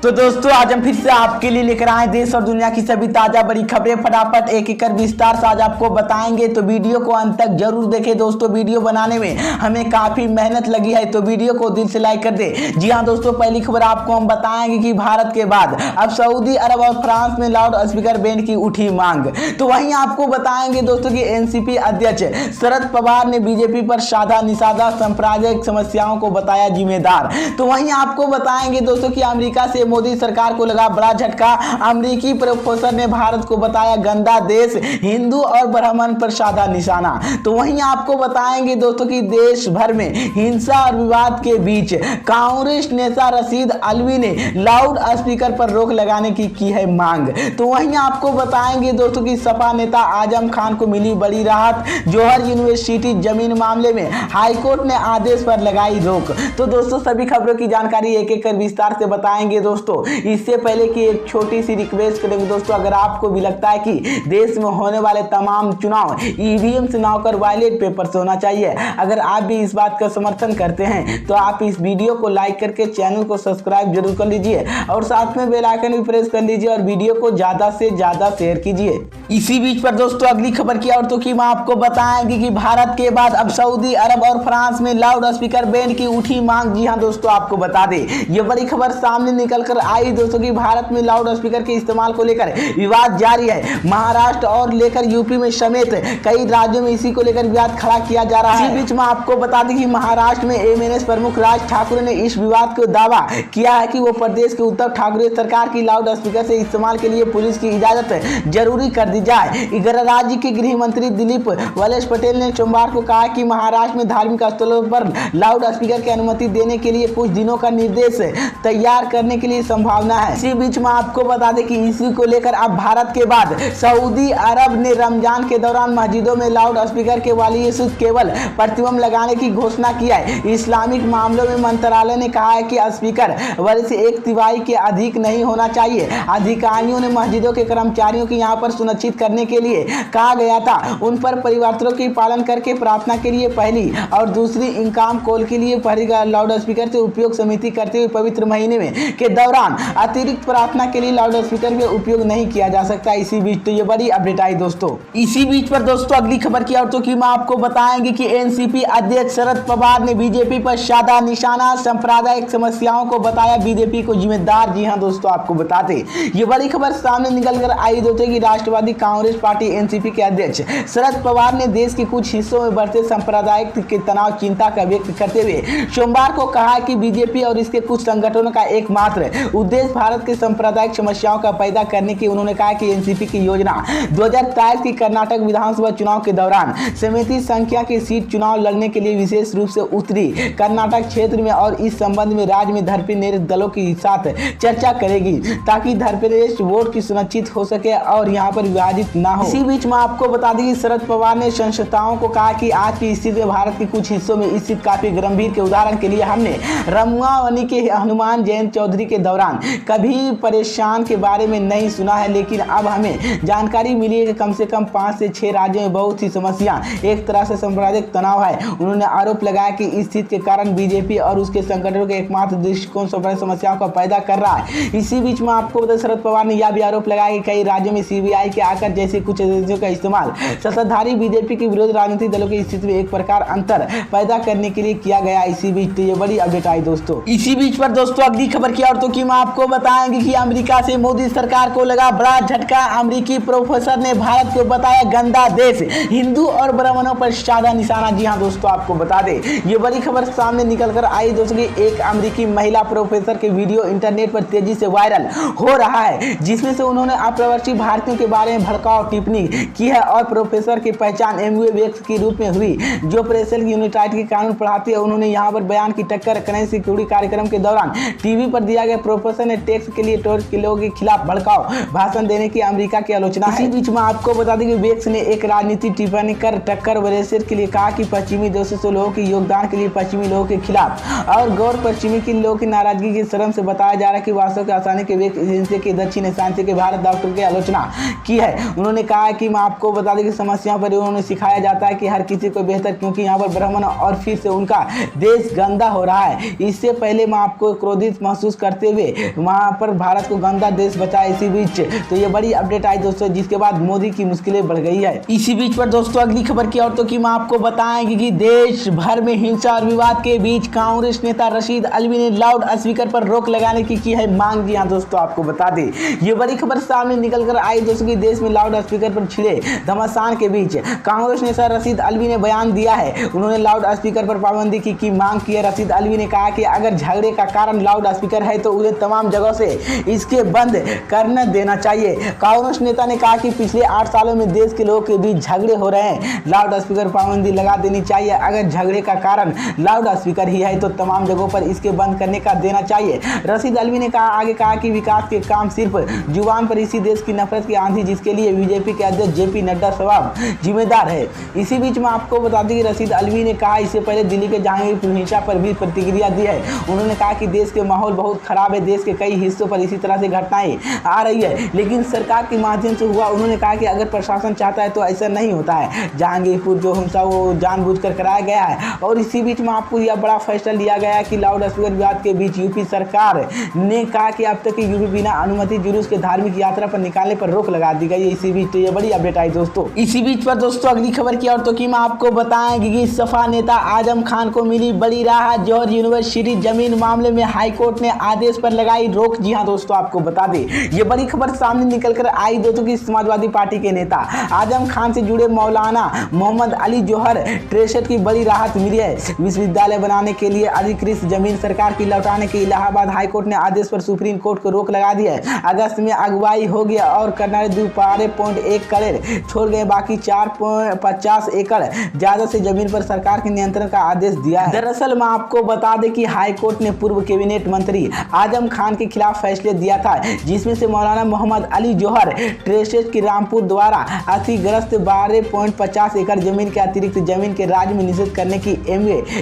तो दोस्तों आज हम फिर से आपके लिए लेकर आए देश और दुनिया की सभी ताजा बड़ी खबरें फटाफट एक एक कर विस्तार से आज आपको बताएंगे। तो वीडियो को अंत तक जरूर देखें दोस्तों। वीडियो बनाने में हमें काफी मेहनत लगी है, तो वीडियो को दिल से लाइक कर दे। जी हाँ दोस्तों, पहली खबर आपको हम बताएंगे कि भारत के बाद अब सऊदी अरब और फ्रांस में लाउड स्पीकर बैंड की उठी मांग। तो वहीं आपको बताएंगे दोस्तों की एनसीपी अध्यक्ष शरद पवार ने बीजेपी पर साधा निषादा सांप्रदायिक समस्याओं को बताया जिम्मेदार। तो वहीं आपको बताएंगे दोस्तों की अमेरिका से मोदी सरकार को लगा बड़ा झटका। अमेरिकी प्रोफेसर ने भारत को बताया गंदा देश, हिंदू और ब्राह्मण पर साधा निशाना। तो वहीं आपको बताएंगे दोस्तों कि देश भर में हिंसा और विवाद के बीच कांग्रेस नेता रशीद अलवी ने लाउड स्पीकर पर रोक लगाने की है मांग। तो वहीं आपको बताएंगे दोस्तों कि सपा नेता आजम खान को मिली बड़ी राहत। जौहर यूनिवर्सिटी जमीन मामले में हाईकोर्ट ने आदेश पर लगाई रोक। तो दोस्तों सभी खबरों की जानकारी एक एक कर विस्तार से बताएंगे दोस्तों। इससे पहले कि एक छोटी सी रिक्वेस्ट करेंगे दोस्तों, अगर आपको भी लगता है कि देश में होने वाले तमाम चुनाव ईवीएम से ना होकर बैलेट पेपर से होना चाहिए, अगर आप भी इस बात का समर्थन करते हैं तो आप इस वीडियो को लाइक करके चैनल को सब्सक्राइब जरूर कर लीजिए और साथ में बेल आइकन भी प्रेस कर लीजिए और वीडियो को ज्यादा से ज्यादा शेयर कीजिए। इसी बीच पर दोस्तों अगली खबर की औरतों की मैं आपको बताएंगे कि भारत के बाद अब सऊदी अरब और फ्रांस में लाउड स्पीकर बैंड की उठी मांग। जी हाँ दोस्तों, आपको बता दें ये बड़ी खबर सामने निकल कर आई दोस्तों की भारत में लाउड स्पीकर के इस्तेमाल को लेकर विवाद जारी है। महाराष्ट्र और लेकर यूपी में समेत कई राज्यों में इसी को लेकर विवाद खड़ा किया जा रहा है। इसी बीच में आपको बता दें कि महाराष्ट्र में एमएनएस प्रमुख राज ठाकरे ने इस विवाद को दावा किया है कि वो प्रदेश के उद्धव ठाकरे सरकार की लाउड स्पीकर से इस्तेमाल के लिए पुलिस की इजाजत जरूरी कर दी जाए। इधर राज्य के गृह मंत्री दिलीप वलेश पटेल ने सोमवार को कहा कि महाराष्ट्र में धार्मिक स्थलों पर लाउड स्पीकर की अनुमति देने के लिए कुछ दिनों का निर्देश तैयार करने के लिए संभावना है। इसी बीच में आपको बता दें कि इसी को लेकर अब भारत के बाद सऊदी अरब ने रमजान के दौरान मस्जिदों में लाउड स्पीकर के वाली केवल प्रतिबंध लगाने की घोषणा की है। इस्लामिक मामलों में मंत्रालय ने कहा है कि स्पीकर वर्ष से 1/3 के अधिक नहीं होना चाहिए। अधिकारियों ने मस्जिदों के कर्मचारियों की यहाँ पर सुनिश्चित करने के लिए कहा गया था, उन पर परिवर्तनों की पालन करके प्रार्थना के लिए पहली और दूसरी इंकाम कॉल के लिए पहली लाउड स्पीकर से उपयोग समिति करते हुए पवित्र महीने में के दौरान अतिरिक्त प्रार्थना के लिए लाउड स्पीकर का उपयोग नहीं किया जा सकता। इसी बीच तो ये बड़ी अपडेट आई दोस्तों। इसी बीच पर दोस्तों अगली खबर की औरतों की मैं आपको बताएंगे कि एनसीपी अध्यक्ष शरद पवार ने बीजेपी पर साधा निशाना, सांप्रदायिक समस्याओं को बताया बीजेपी को जिम्मेदार। जी हाँ दोस्तों, आपको बताते ये बड़ी खबर सामने निकल कर आई दोस्तों की राष्ट्रवादी कांग्रेस पार्टी एनसीपी के अध्यक्ष शरद पवार ने देश के कुछ हिस्सों में बढ़ते सांप्रदायिक के तनाव चिंता का व्यक्त करते हुए सोमवार को कहा कि बीजेपी और इसके कुछ संगठनों का एकमात्र उद्देश्य भारत के सांप्रदायिक समस्याओं का पैदा करने की। उन्होंने कहा कि एनसीपी की योजना 2023 की कर्नाटक विधानसभा चुनाव के दौरान समिति संख्या की सीट चुनाव लड़ने के लिए विशेष रूप से उत्तरी कर्नाटक क्षेत्र में और इस संबंध में राज्य में धर्मनिरपेक्ष दलों के साथ चर्चा करेगी ताकि धर्मनिरपेक्ष वोट की सुनिश्चित हो सके और यहाँ पर विभाजित ना हो। इसी बीच में आपको बता दें कि शरद पवार ने संस्थाओं को कहा कि आज की स्थिति में भारत के कुछ हिस्सों में स्थिति काफी गंभीर के उदाहरण के लिए हमने रमुआवनी के हनुमान जयंत चौधरी के दौरान कभी परेशान के बारे में नहीं सुना है, लेकिन अब हमें जानकारी मिली है कि कम से कम 5 से 6 राज्यों में बहुत सी समस्या एक तरह से सांप्रदायिक तनाव है। उन्होंने आरोप लगाया कि इस स्थिति के कारण बीजेपी और उसके संगठनों के एकमात्र दृष्टिकोण सांप्रदायिक समस्याओं का पैदा कर रहा है। इसी बीच में आपको बता शरद पवार ने यह भी आरोप लगाया कि कई राज्यों में सीबीआई के आकर जैसे कुछ एजेंसियों का इस्तेमाल सत्ताधारी बीजेपी के विरोध राजनीतिक दलों की स्थिति में एक प्रकार अंतर पैदा करने के लिए किया गया। इसी बीच तो ये बड़ी अपडेट आई दोस्तों। इसी बीच पर दोस्तों अगली खबर की औरतों की मैं आपको बताएंगे कि अमेरिका से मोदी सरकार को लगा बड़ा झटका। अमेरिकी प्रोफेसर ने भारत को बताया गंदा देश, हिंदू और ब्राह्मणों पर साधा निशाना। जी हाँ दोस्तों, आपको बता दें ये बड़ी खबर सामने निकल कर आई दोस्तों की एक अमेरिकी महिला प्रोफेसर के वीडियो इंटरनेट पर तेजी से वायरल हो रहा है, जिसमें से उन्होंने अप्रवासी भारतीयों के बारे में भड़काऊ टिप्पणी की है और प्रोफेसर की पहचान एमवे वेक्स के रूप में हुई जो प्रेसल यूनिटाइट के कानून पढ़ाती है। उन्होंने यहाँ पर बयान की टक्कर करेंसी सिक्योरिटी कार्यक्रम के दौरान टीवी पर दिया गया। प्रोफेसर ने टैक्स के लिए टोर्च के लोगों के खिलाफ भड़काऊ भाषण देने की अमेरिका की आलोचना है। इसी बीच में आपको बता दें कि वेक्स ने एक राजनीतिक टिप्पणी कर टक्कर ब्रेसेट के लिए कहा कि पश्चिमी देशों से लोगों के योगदान के लिए पश्चिमी लोगों के खिलाफ और गौर पश्चिमी के लोगों की नाराजगी की शर्म से बताया जा रहा है कि वास्तव के आसानी के वेक्स के दक्षिण एशिया के भारत डॉक्टर की आलोचना की है। उन्होंने कहा कि मैं आपको बता दें कि समस्याओं पर उन्होंने सिखाया जाता है कि हर किसी को बेहतर, क्योंकि यहाँ पर ब्राह्मण और फिर से उनका देश गंदा हो रहा है। इससे पहले मैं आपको क्रोधित महसूस करते करते हुए वहां पर भारत को गंदा देश बचा। इसी बीच तो ये बड़ी अपडेट आई दोस्तों, जिसके बाद मोदी की मुश्किलें बढ़ गई है। इसी बीच पर दोस्तों अगली खबर की औरतों की मैं आपको बताएंगे कि देश भर में हिंसा और विवाद के बीच कांग्रेस नेता रशीद अलवी ने लाउड स्पीकर पर रोक लगाने की है मांग। जी हाँ दोस्तों, आपको बता दें ये बड़ी खबर सामने निकल कर आई दोस्तों कि देश में लाउड स्पीकर पर छिड़े घमासान के बीच कांग्रेस नेता रशीद अलवी ने बयान दिया है। उन्होंने लाउड स्पीकर पर पाबंदी की मांग की है। रशीद अलवी ने कहा कि अगर झगड़े का कारण लाउड स्पीकर है तो उन्हें तमाम जगहों से इसके बंद करने देना चाहिए। कांग्रेस नेता ने कहा कि पिछले 8 सालों में देश के लोगों के बीच झगड़े हो रहे हैं, लाउड स्पीकर पाबंदी लगा देनी चाहिए। अगर झगड़े का कारण लाउड स्पीकर ही है तो तमाम जगहों पर इसके बंद करने का देना चाहिए। रशीद अलवी ने आगे कहा कि विकास के काम सिर्फ जुबान पर इसी देश की नफरत की आंधी जिसके लिए बीजेपी के अध्यक्ष जेपी नड्डा स्वयं जिम्मेदार है। इसी बीच में आपको बता दें कि रशीद अलवी ने कहा इससे पहले दिल्ली के जहांगीरपुर हिंसा पर भी प्रतिक्रिया दी है। उन्होंने कहा कि देश के माहौल बहुत खराब है, देश के कई हिस्सों पर इसी तरह से घटनाएं आ रही है, लेकिन सरकार के माध्यम से हुआ। उन्होंने कहा कि अगर प्रशासन चाहता है तो ऐसा नहीं होता है। जहांगीरपुर जो हिंसा वो जानबूझकर कराया गया है। और इसी बीच में आपको यह बड़ा फैसला लिया गया कि लाउड स्पीकर विवाद के बीच यूपी सरकार ने कहा कि अब तक यूपी बिना अनुमति जुलूस के धार्मिक यात्रा पर निकालने पर रोक लगा दी गई है। इसी बीच तो ये बड़ी अपडेट आई दोस्तों। इसी बीच पर दोस्तों अगली खबर की औरतों की मैं आपको बताएंगे कि सपा नेता आजम खान को मिली बड़ी राहत। जौहर यूनिवर्सिटी जमीन मामले में हाईकोर्ट ने आदेश पर लगाई रोक। जी हाँ दोस्तों, आपको बता दें ये बड़ी खबर सामने निकल कर आई दोस्तों कि समाजवादी पार्टी के नेता आजम खान से जुड़े मौलाना मोहम्मद अली जौहर ट्रेस्ट की बड़ी राहत मिली है। विश्वविद्यालय बनाने के लिए अधिकृत जमीन सरकार की लौटाने के इलाहाबाद हाईकोर्ट ने आदेश पर सुप्रीम कोर्ट को रोक लगा दी है। अगस्त में अगुवाई हो गया और कर्नाटक 2.1 करोड़ छोड़ गए, बाकी 4.50 एकड़ ज्यादा से जमीन पर सरकार के नियंत्रण का आदेश दिया है। दरअसल मैं आपको बता दें कि हाईकोर्ट ने पूर्व कैबिनेट मंत्री आजम खान के खिलाफ फैसले दिया था, जिसमें से मौलाना मोहम्मद अली जौहर ट्रेस्ट की रामपुर द्वारा अतिग्रस्त 12.50 एकड़ जमीन के अतिरिक्त जमीन के राज्य में निषेध करने की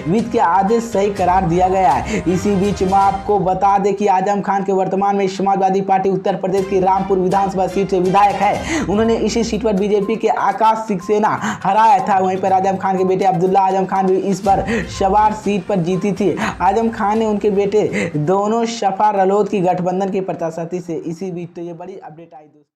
वित्त के आदेश सही करार दिया गया है। इसी बीच में आपको बता दें कि आजम खान के वर्तमान में समाजवादी पार्टी उत्तर प्रदेश की रामपुर विधानसभा सीट से विधायक है। उन्होंने इसी सीट पर बीजेपी के आकाश सक्सेना हराया था। वहीं पर आजम खान के बेटे अब्दुल्ला आजम खान भी इस पर सवार सीट पर जीती थी। आजम खान ने उनके बेटे दोनों सपा रालोद की गठबंधन के प्रत्याशी से। इसी बीच तो ये बड़ी अपडेट आई दोस्तों।